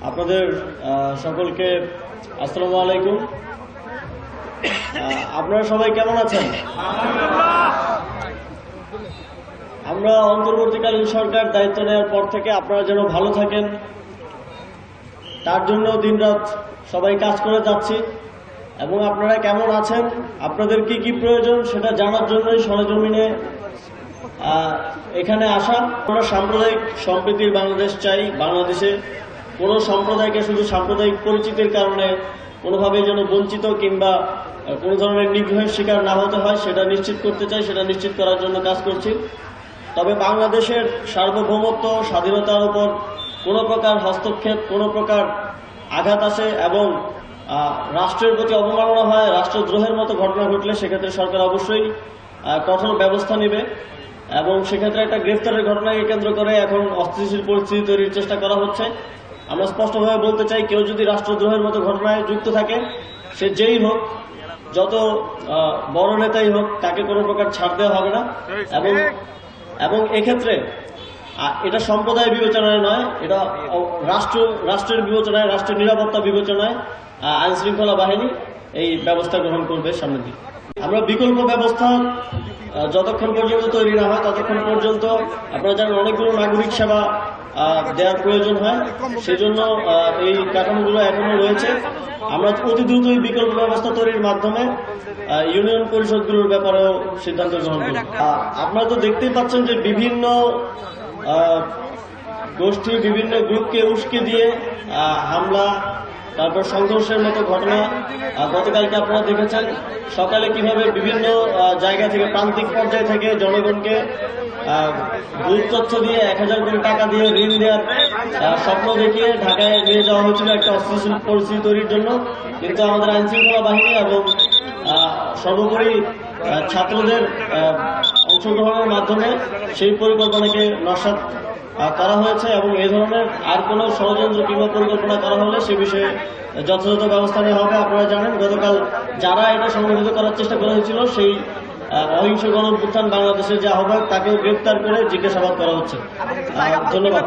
আপনাদের সকলকে আসসালামু আলাইকুম। আপনারা সবাই কেমন আছেন? আমরা অন্তর্বর্তীকালীন সরকার দায়িত্ব নেওয়ার পর থেকে আপনারা যেন ভালো থাকেন তার জন্য দিনরাত সবাই কাজ করে যাচ্ছি এবং আপনারা কেমন আছেন, আপনাদের কি কি প্রয়োজন সেটা জানার জন্যই সরেজমিনে এখানে আসা। আমরা সাম্প্রদায়িক সম্প্রীতির বাংলাদেশ চাই। বাংলাদেশে কোনো সম্প্রদায়কে শুধু সাম্প্রদায়িক পরিচিতির কারণে কোনোভাবেই যেন বঞ্চিত কিংবা কোনো ধরনের নিগ্রহের শিকার না হতে হয় সেটা নিশ্চিত করতে চাই, সেটা নিশ্চিত করার জন্য কাজ করছি। তবে বাংলাদেশের সার্বভৌমত্ব স্বাধীনতার উপর কোনো প্রকার হস্তক্ষেপ, কোনো প্রকার আঘাত আসে এবং রাষ্ট্রের প্রতি অবমাননা হয়, রাষ্ট্রদ্রোহের মতো ঘটনা ঘটলে সেক্ষেত্রে সরকার অবশ্যই কঠোর ব্যবস্থা নেবে এবং সেক্ষেত্রে একটা গ্রেফতারের ঘটনাকে কেন্দ্র করে এখন অস্থিতিশীল পরিস্থিতি তৈরির চেষ্টা করা হচ্ছে। আমরা স্পষ্টভাবে বলতে চাই, কেউ যদি রাষ্ট্রদ্রোহের মতো ঘটনায় যুক্ত থাকে, সে যেই হোক, যত বড় নেতাই হোক, তাকে কোনো প্রকার ছাড় দেওয়া হবে না। এবং এক্ষেত্রে এটা সম্প্রদায় বিবেচনায় নয়, এটা রাষ্ট্রের বিবেচনায়, রাষ্ট্রের নিরাপত্তা বিবেচনায় আইন শৃঙ্খলা বাহিনী এই ব্যবস্থা গ্রহণ করবে সামনের দিকে। আমরা বিকল্প ব্যবস্থা যতক্ষণ পর্যন্ত তৈরি না হয় ততক্ষণ পর্যন্ত আপনারা জানেন অনেকগুলো নাগরিক সেবা দেওয়ার প্রয়োজন হয়, সেজন্য এই কাঠামোগুলো এখনো রয়েছে। আমরা অতি দ্রুত এই বিকল্প ব্যবস্থা তৈরির মাধ্যমে ইউনিয়ন পরিষদগুলোর ব্যাপারেও সিদ্ধান্ত গ্রহণ করব। আপনারা তো দেখতেই পাচ্ছেন যে বিভিন্ন গোষ্ঠী, বিভিন্ন গ্রুপকে উস্কে দিয়ে হামলা, তারপর সংঘর্ষের মতো ঘটনা গতকালকে আপনারা দেখেছেন। সকালে কিভাবে বিভিন্ন জায়গা থেকে, প্রান্তিক পর্যায় থেকে জনগণকে ভুল তথ্য দিয়ে 1000 কোটি টাকা দিয়ে ঋণ দেওয়ার স্বপ্ন দেখিয়ে ঢাকায় নিয়ে যাওয়া হয়েছিল একটা অস্থিতিশীল পরিস্থিতি তৈরির জন্য। কিন্তু আমাদের আইন শৃঙ্খলা বাহিনী এবং সর্বোপরি ছাত্রদের অংশগ্রহণের মাধ্যমে সেই পরিকল্পনাকে নস্যাৎ করা হয়েছে এবং এ ধরনের আর কোনো ষড়যন্ত্র কিংবা পরিকল্পনা করা হলে সে বিষয়ে যথাযথ ব্যবস্থা নেওয়া হবে। আপনারা জানেন গতকাল যারা এটা সংগঠিত করার চেষ্টা করা হয়েছিল, সেই অহিংস গণঅভ্যুত্থান বাংলাদেশের যে আহ্বায়ক, তাকেও গ্রেপ্তার করে জিজ্ঞাসাবাদ করা হচ্ছে। ধন্যবাদ।